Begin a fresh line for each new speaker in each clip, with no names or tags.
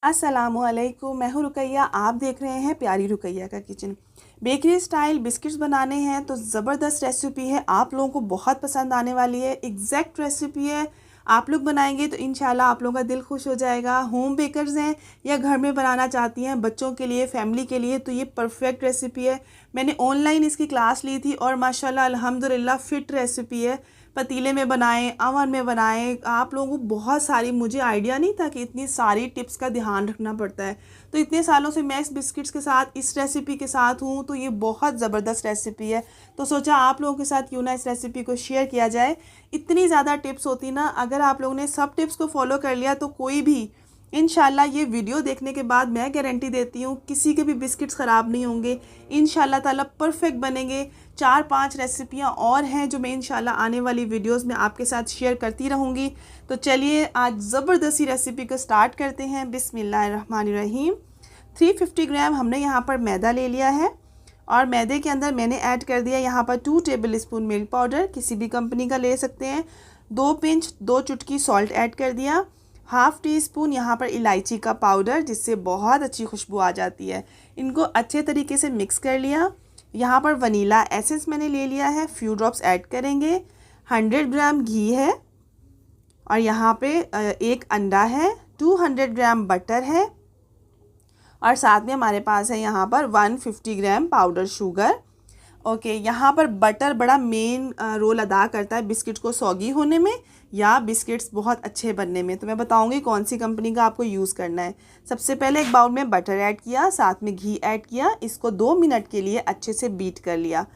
अस्सलामुअलैकुम, मैं हूँ रुकैया। आप देख रहे हैं प्यारी रुकैया का किचन। बेकरी स्टाइल बिस्किट्स बनाने हैं तो ज़बरदस्त रेसिपी है, आप लोगों को बहुत पसंद आने वाली है। एग्जैक्ट रेसिपी है, आप लोग बनाएंगे तो इंशाल्लाह आप लोगों का दिल खुश हो जाएगा। होम बेकर्स हैं या घर में बनाना चाहती हैं बच्चों के लिए, फैमिली के लिए, तो ये परफेक्ट रेसिपी है। मैंने ऑनलाइन इसकी क्लास ली थी और माशाल्लाह अल्हम्दुलिल्लाह फ़िट रेसिपी है। पतीले में बनाएं, अवन में बनाएं, आप लोगों को बहुत सारी, मुझे आइडिया नहीं था कि इतनी सारी टिप्स का ध्यान रखना पड़ता है। तो इतने सालों से मैं इस बिस्किट्स के साथ, इस रेसिपी के साथ हूँ, तो ये बहुत ज़बरदस्त रेसिपी है। तो सोचा आप लोगों के साथ क्यों ना इस रेसिपी को शेयर किया जाए। इतनी ज़्यादा टिप्स होती ना, अगर आप लोगों ने सब टिप्स को फॉलो कर लिया तो कोई भी इंशाल्लाह ये वीडियो देखने के बाद मैं गारंटी देती हूँ किसी के भी बिस्किट्स ख़राब नहीं होंगे, इंशाल्लाह ताला परफेक्ट बनेंगे। 4-5 रेसिपियाँ और हैं जो मैं इंशाल्लाह आने वाली वीडियोस में आपके साथ शेयर करती रहूँगी। तो चलिए आज ज़बरदस्ती रेसिपी को स्टार्ट करते हैं। बिस्मिल्लाहिर्रहमानिर्रहीम। 350 ग्राम हमने यहाँ पर मैदा ले लिया है और मैदे के अंदर मैंने ऐड कर दिया यहाँ पर 2 टेबल स्पून मिल्क पाउडर, किसी भी कंपनी का ले सकते हैं। 2 पिंच 2 चुटकी सॉल्ट ऐड कर दिया। हाफ़ टी स्पून यहाँ पर इलायची का पाउडर, जिससे बहुत अच्छी खुशबू आ जाती है। इनको अच्छे तरीके से मिक्स कर लिया। यहाँ पर वनीला एसेंस मैंने ले लिया है, फ्यू ड्रॉप्स ऐड करेंगे। 100 ग्राम घी है और यहाँ पे एक अंडा है। 200 ग्राम बटर है और साथ में हमारे पास है यहाँ पर 150 ग्राम पाउडर शुगर। ओके, यहाँ पर बटर बड़ा मेन रोल अदा करता है बिस्किट को सॉगी होने में या बिस्किट्स बहुत अच्छे बनने में। तो मैं बताऊँगी कौन सी कंपनी का आपको यूज़ करना है। सबसे पहले एक बाउल में बटर ऐड किया, साथ में घी ऐड किया, इसको 2 मिनट के लिए अच्छे से बीट कर लिया।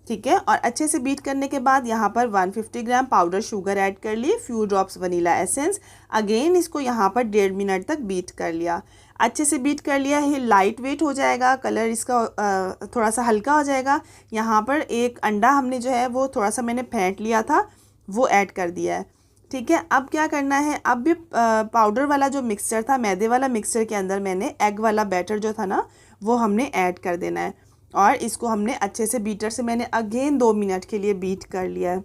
ठीक है, और अच्छे से बीट करने के बाद यहाँ पर 150 ग्राम पाउडर शुगर ऐड कर ली, few drops vanilla essence. Again इसको यहाँ पर 1.5 मिनट तक बीट कर लिया। अच्छे से बीट कर लिया है, लाइट वेट हो जाएगा, कलर इसका थोड़ा सा हल्का हो जाएगा। यहाँ पर एक अंडा हमने जो है वो थोड़ा सा मैंने फेंट लिया था, वो ऐड कर दिया है। ठीक है, अब क्या करना है, अब भी पाउडर वाला जो मिक्सचर था, मैदे वाला मिक्सचर के अंदर मैंने एग वाला बैटर जो था ना, वो हमने ऐड कर देना है और इसको हमने अच्छे से बीटर से मैंने अगेन 2 मिनट के लिए बीट कर लिया है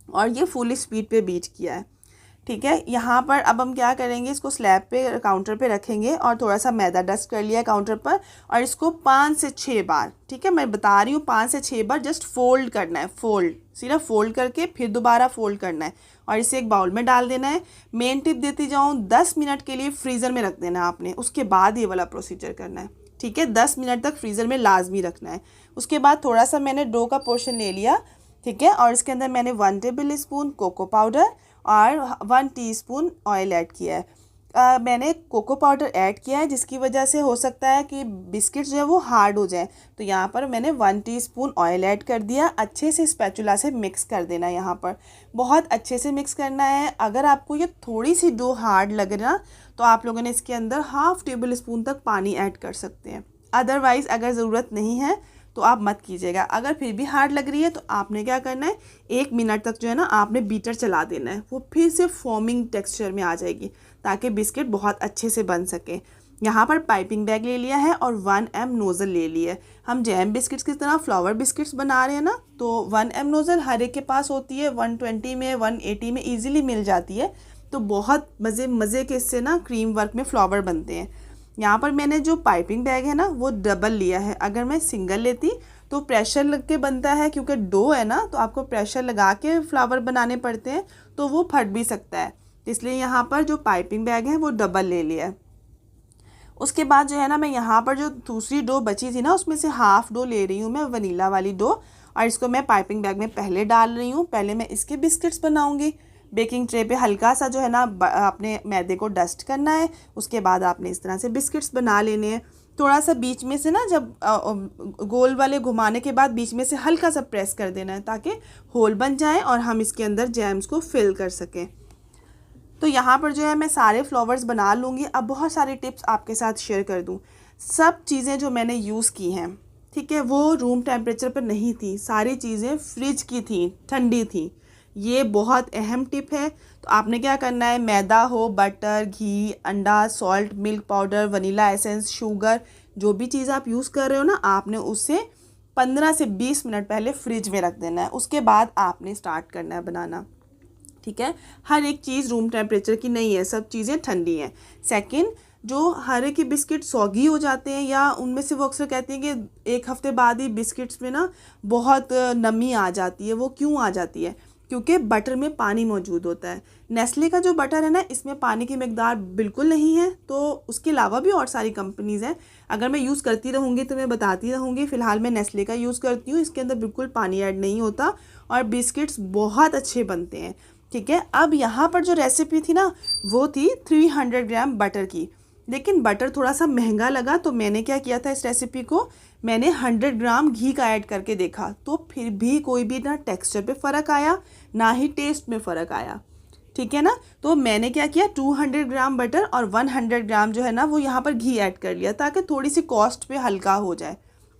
और ये फुल स्पीड पे बीट किया है। ठीक है, यहाँ पर अब हम क्या करेंगे, इसको स्लैब पे काउंटर पे रखेंगे और थोड़ा सा मैदा डस्ट कर लिया है काउंटर पर और इसको 5 से 6 बार, ठीक है मैं बता रही हूँ, 5 से 6 बार जस्ट फोल्ड करना है। फोल्ड, सिर्फ फोल्ड करके फिर दोबारा फोल्ड करना है और इसे एक बाउल में डाल देना है। मेन टिप देती जाऊँ, 10 मिनट के लिए फ्रीज़र में रख देना है आपने, उसके बाद ये वाला प्रोसीजर करना है। ठीक है, 10 मिनट तक फ्रीज़र में लाजमी रखना है। उसके बाद थोड़ा सा मैंने डो का पोर्शन ले लिया, ठीक है, और इसके अंदर मैंने 1 टेबल स्पून कोको पाउडर और 1 टीस्पून ऑयल ऐड किया है। मैंने कोको पाउडर ऐड किया है जिसकी वजह से हो सकता है कि बिस्किट जो है वो हार्ड हो जाए। तो यहाँ पर मैंने 1 टीस्पून ऑयल ऐड कर दिया। अच्छे से स्पैचुला से मिक्स कर देना है, यहाँ पर बहुत अच्छे से मिक्स करना है। अगर आपको ये थोड़ी सी डो हार्ड लगे ना, तो आप लोगों ने इसके अंदर हाफ़ टेबल स्पून तक पानी ऐड कर सकते हैं। अदरवाइज़ अगर ज़रूरत नहीं है तो आप मत कीजिएगा। अगर फिर भी हार्ड लग रही है तो आपने क्या करना है, 1 मिनट तक जो है ना आपने बीटर चला देना है, वो फिर से फॉर्मिंग टेक्सचर में आ जाएगी ताकि बिस्किट बहुत अच्छे से बन सके। यहाँ पर पाइपिंग बैग ले लिया है और 1 एम नोज़ल ले लिया है। हम जैम बिस्किट्स की तरह फ्लावर बिस्किट्स बना रहे हैं ना, तो 1 एम नोज़ल हर एक के पास होती है, 120 में 180 में ईजिली मिल जाती है। तो बहुत मज़े के इससे ना क्रीम वर्क में फ्लावर बनते हैं। यहाँ पर मैंने जो पाइपिंग बैग है ना वो डबल लिया है। अगर मैं सिंगल लेती तो प्रेशर लग के बनता है, क्योंकि डो है ना तो आपको प्रेशर लगा के फ्लावर बनाने पड़ते हैं, तो वो फट भी सकता है। इसलिए यहाँ पर जो पाइपिंग बैग है वो डबल ले लिया है। उसके बाद जो है ना, मैं यहाँ पर जो दूसरी डो बची थी ना, उसमें से हाफ़ डो ले रही हूँ मैं, वनीला वाली डो, और इसको मैं पाइपिंग बैग में पहले डाल रही हूँ। पहले मैं इसके बिस्किट्स बनाऊँगी। बेकिंग ट्रे पे हल्का सा जो है ना आपने मैदे को डस्ट करना है। उसके बाद आपने इस तरह से बिस्किट्स बना लेने हैं। थोड़ा सा बीच में से ना, जब गोल वाले घुमाने के बाद बीच में से हल्का सा प्रेस कर देना है ताकि होल बन जाए और हम इसके अंदर जैम्स को फिल कर सकें। तो यहाँ पर जो है मैं सारे फ्लावर्स बना लूँगी। अब बहुत सारी टिप्स आपके साथ शेयर कर दूँ। सब चीज़ें जो मैंने यूज़ की हैं, ठीक है, वो रूम टेम्परेचर पर नहीं थी, सारी चीज़ें फ्रिज की थी, ठंडी थी। ये बहुत अहम टिप है। तो आपने क्या करना है, मैदा हो, बटर, घी, अंडा, salt, milk powder, vanilla essence, sugar, जो भी चीज़ आप यूज़ कर रहे हो ना, आपने उससे 15 से 20 मिनट पहले फ्रिज में रख देना है। उसके बाद आपने स्टार्ट करना है बनाना। ठीक है, हर एक चीज़ रूम टेम्परेचर की नहीं है, सब चीज़ें ठंडी हैं। सेकंड, जो हर एक के बिस्किट सौगी हो जाते हैं या उनमें से वो अक्सर कहते हैं कि एक हफ्ते बाद ही बिस्किट्स में ना बहुत नमी आ जाती है। वो क्यों आ जाती है? क्योंकि बटर में पानी मौजूद होता है। नेस्ले का जो बटर है ना, इसमें पानी की मिकदार बिल्कुल नहीं है। तो उसके अलावा भी और सारी कंपनीज़ हैं, अगर मैं यूज़ करती रहूँगी तो मैं बताती रहूँगी। फ़िलहाल मैं नेस्ले का यूज़ करती हूँ, इसके अंदर बिल्कुल पानी ऐड नहीं होता और बिस्किट्स बहुत अच्छे बनते हैं। ठीक है, अब यहाँ पर जो रेसिपी थी ना, वो थी 300 ग्राम बटर की। लेकिन बटर थोड़ा सा महंगा लगा, तो मैंने क्या किया था, इस रेसिपी को मैंने 100 ग्राम घी का ऐड करके देखा, तो फिर भी कोई भी ना टेक्सचर पे फ़र्क आया ना ही टेस्ट में फ़र्क आया। ठीक है ना, तो मैंने क्या किया, 200 ग्राम बटर और 100 ग्राम जो है ना वो यहाँ पर घी ऐड कर लिया, ताकि थोड़ी सी कॉस्ट पे हल्का हो जाए।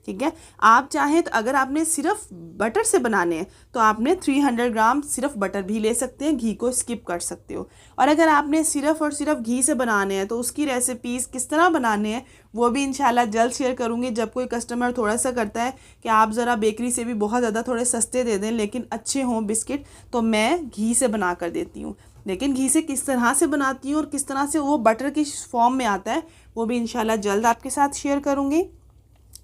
ठीक है, आप चाहें तो अगर आपने सिर्फ बटर से बनाने हैं तो आपने 300 ग्राम सिर्फ बटर भी ले सकते हैं, घी को स्किप कर सकते हो। और अगर आपने सिर्फ और सिर्फ घी से बनाने हैं तो उसकी रेसिपीज़ किस तरह बनाने हैं वो भी इंशाल्लाह जल्द शेयर करूँगी। जब कोई कस्टमर थोड़ा सा करता है कि आप ज़रा बेकरी से भी बहुत ज़्यादा थोड़े सस्ते दे दें लेकिन अच्छे हों बिस्किट, तो मैं घी से बना कर देती हूँ। लेकिन घी से किस तरह से बनाती हूँ और किस तरह से वो बटर की फॉर्म में आता है वो भी इंशाल्लाह जल्द आपके साथ शेयर करूँगी।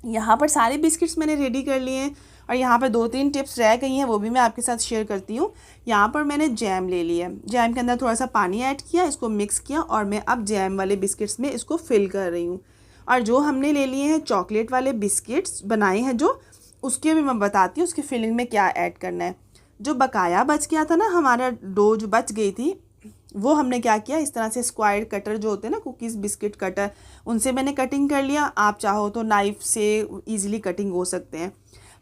यहाँ पर सारे बिस्किट्स मैंने रेडी कर लिए हैं और यहाँ पर 2-3 टिप्स रह गई हैं, वो भी मैं आपके साथ शेयर करती हूँ। यहाँ पर मैंने जैम ले लिया है, जैम के अंदर थोड़ा सा पानी ऐड किया, इसको मिक्स किया और मैं अब जैम वाले बिस्किट्स में इसको फिल कर रही हूँ। और जो हमने ले लिए हैं चॉकलेट वाले बिस्किट्स बनाए हैं जो, उसके भी मैं बताती हूँ उसकी फिलिंग में क्या ऐड करना है। जो बकाया बच गया था ना, हमारा डो जो बच गई थी, वो हमने क्या किया, इस तरह से स्क्वायर कटर जो होते हैं ना, कुकीज़ बिस्किट कटर, उनसे मैंने कटिंग कर लिया। आप चाहो तो नाइफ़ से इजीली कटिंग हो सकते हैं।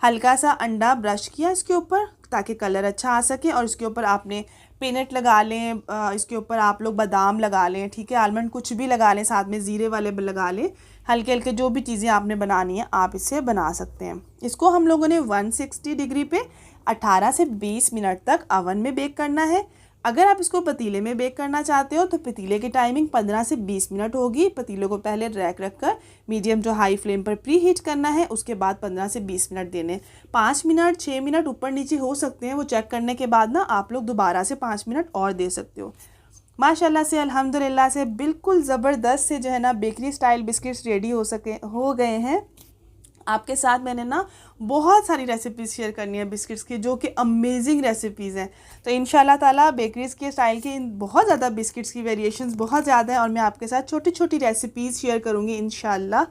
हल्का सा अंडा ब्रश किया इसके ऊपर ताकि कलर अच्छा आ सके, और इसके ऊपर आपने पीनट लगा लें, इसके ऊपर आप लोग बादाम लगा लें, ठीक है, आलमंड कुछ भी लगा लें, साथ में ज़ीरे वाले लगा लें। हल्के हल्के जो भी चीज़ें आपने बनानी है आप इससे बना सकते हैं। इसको हम लोगों ने 160 डिग्री पे 18 से 20 मिनट तक अवन में बेक करना है। अगर आप इसको पतीले में बेक करना चाहते हो तो पतीले की टाइमिंग 15 से 20 मिनट होगी। पतीले को पहले रैक रखकर मीडियम टू हाई फ्लेम पर प्री हीट करना है, उसके बाद 15 से 20 मिनट देने। 5 मिनट 6 मिनट ऊपर नीचे हो सकते हैं, वो चेक करने के बाद ना आप लोग दोबारा से 5 मिनट और दे सकते हो। माशाल्लाह से अल्हम्दुलिल्लाह से बिल्कुल ज़बरदस्त से जो है ना बेकरी स्टाइल बिस्किट्स रेडी हो गए हैं। आपके साथ मैंने ना बहुत सारी रेसिपीज़ शेयर करनी है बिस्किट्स की, जो कि अमेजिंग रेसिपीज़ हैं। तो इंशाल्लाह ताला बेकरीज़ के स्टाइल के बहुत ज़्यादा बिस्किट्स की वेरिएशंस बहुत ज़्यादा हैं और मैं आपके साथ छोटी छोटी रेसिपीज़ शेयर करूँगी इंशाल्लाह।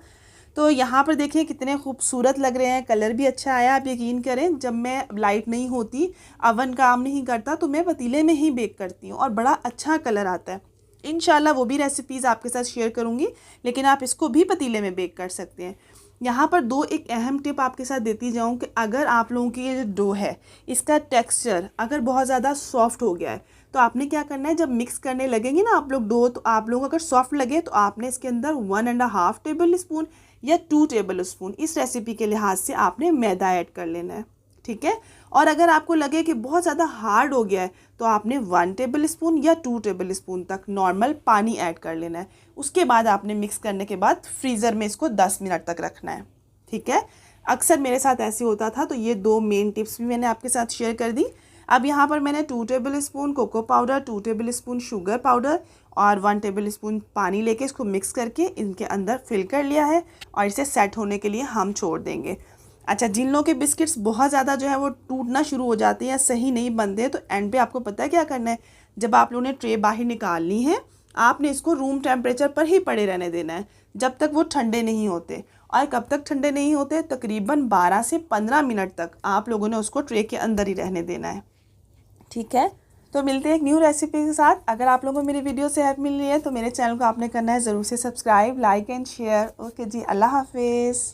तो यहाँ पर देखिए कितने खूबसूरत लग रहे हैं, कलर भी अच्छा आया। आप यकीन करें, जब मैं लाइट नहीं होती, अवन काम नहीं करता, तो मैं पतीले में ही बेक करती हूँ और बड़ा अच्छा कलर आता है। इंशाल्लाह वो भी रेसिपीज़ आपके साथ शेयर करूँगी, लेकिन आप इसको भी पतीले में बेक कर सकते हैं। यहाँ पर एक अहम टिप आपके साथ देती जाऊँ कि अगर आप लोगों की ये जो डो है, इसका टेक्सचर अगर बहुत ज़्यादा सॉफ्ट हो गया है, तो आपने क्या करना है, जब मिक्स करने लगेंगे ना आप लोग डो, तो आप लोग अगर सॉफ्ट लगे तो आपने इसके अंदर 1.5 टेबल स्पून या 2 टेबल स्पून इस रेसिपी के लिहाज से आपने मैदा ऐड कर लेना है। ठीक है, और अगर आपको लगे कि बहुत ज़्यादा हार्ड हो गया है तो आपने 1 टेबल स्पून या 2 टेबल स्पून तक नॉर्मल पानी ऐड कर लेना है। उसके बाद आपने मिक्स करने के बाद फ्रीज़र में इसको 10 मिनट तक रखना है। ठीक है, अक्सर मेरे साथ ऐसे होता था, तो ये 2 मेन टिप्स भी मैंने आपके साथ शेयर कर दी। अब यहाँ पर मैंने 2 tablespoon cocoa powder, 2 tablespoon sugar powder और 1 टेबल स्पून पानी लेके इसको मिक्स करके इनके अंदर फिल कर लिया है और इसे सेट होने के लिए हम छोड़ देंगे। अच्छा, जिन लोगों के बिस्किट्स बहुत ज़्यादा जो है वो टूटना शुरू हो जाते हैं या सही नहीं बनते हैं, तो एंड पे आपको पता है क्या करना है, जब आप लोगों ने ट्रे बाहर निकालनी है, आपने इसको रूम टेम्परेचर पर ही पड़े रहने देना है जब तक वो ठंडे नहीं होते। और कब तक ठंडे नहीं होते, तकरीबन 12 से 15 मिनट तक आप लोगों ने उसको ट्रे के अंदर ही रहने देना है। ठीक है, तो मिलते हैं एक न्यू रेसिपी के साथ। अगर आप लोगों को मेरी वीडियो से हेल्प मिल रही है तो मेरे चैनल को आपने करना है ज़रूर से subscribe, like and share. Okay जी, अल्लाह हाफिज़।